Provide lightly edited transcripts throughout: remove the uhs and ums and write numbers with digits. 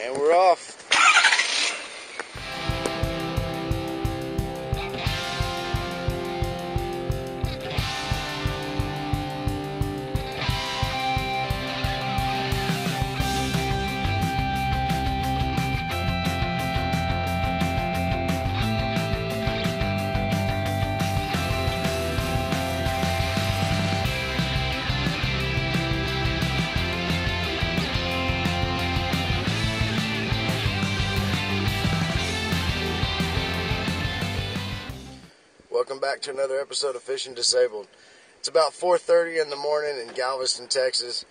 And we're off. Welcome back to another episode of Fishing Disabled. It's about 4:30 in the morning in Galveston, Texas.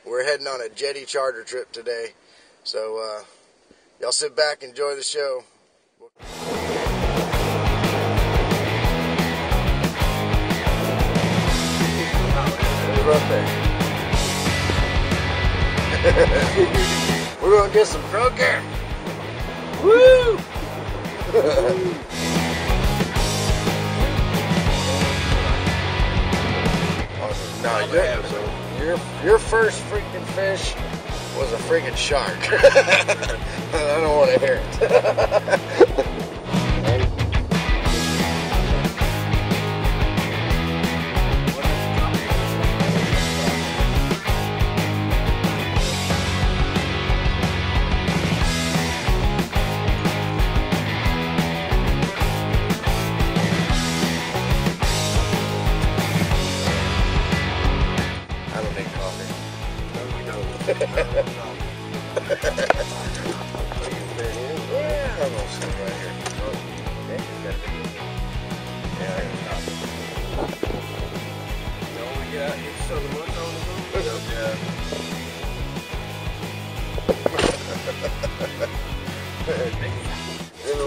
We're heading on a Jetty charter trip today. So, y'all sit back, enjoy the show. Right there. We're gonna get some croaker. Woo! No, your first freaking fish was a freaking shark. I don't want to hear it.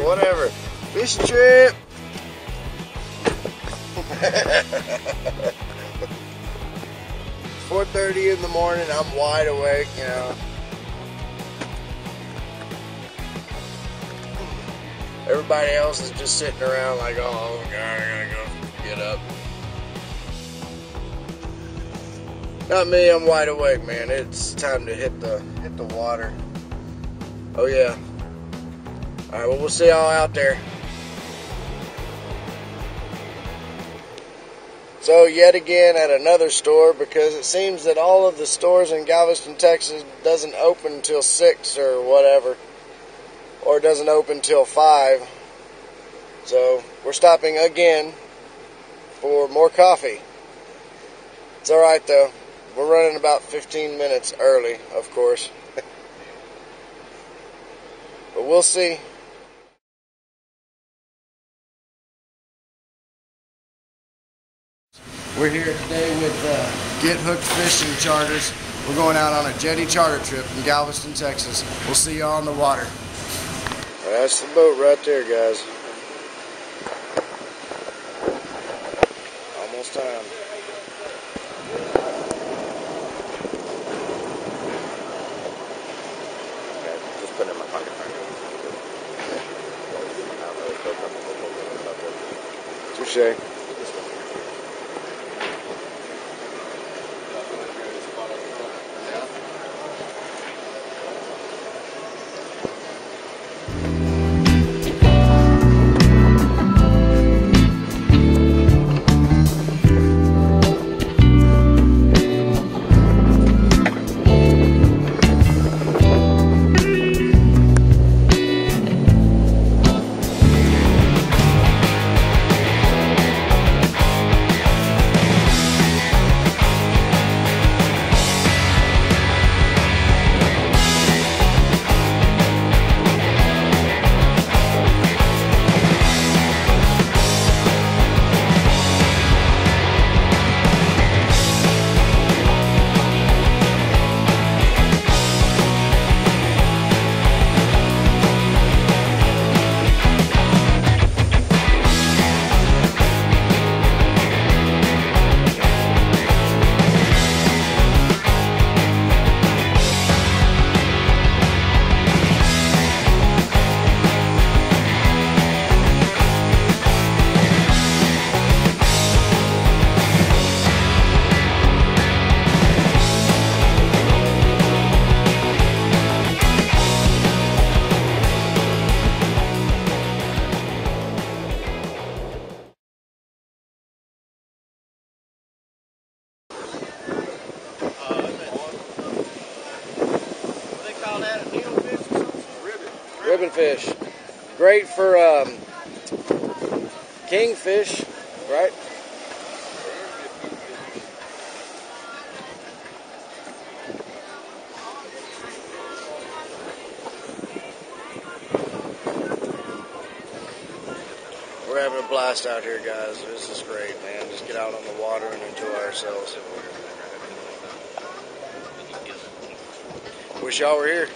Whatever. Fish trip. It's 4:30 in the morning. I'm wide awake, you know. Everybody else is just sitting around like, oh God, I gotta go get up. Not me. I'm wide awake, man. It's time to hit the water. Oh yeah. All right, well, we'll see y'all out there. So, yet again at another store, because it seems that all of the stores in Galveston, Texas doesn't open until 6 or whatever. Or it doesn't open till 5. So, we're stopping again for more coffee. It's alright though. We're running about 15 minutes early, of course. But we'll see. We're here today with Get Hooked Fishing Charters. We're going out on a Jetty charter trip in Galveston, Texas. We'll see y'all on the water. That's the boat right there, guys. Almost time. Okay, just put it in my pocket. Touche. Ribbon fish. Great for kingfish, right? We're having a blast out here, guys. This is great, man. Just get out on the water and enjoy ourselves. Wish y'all were here.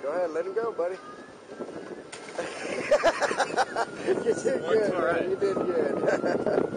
Go ahead, let him go, buddy. You did good. Right. You did good.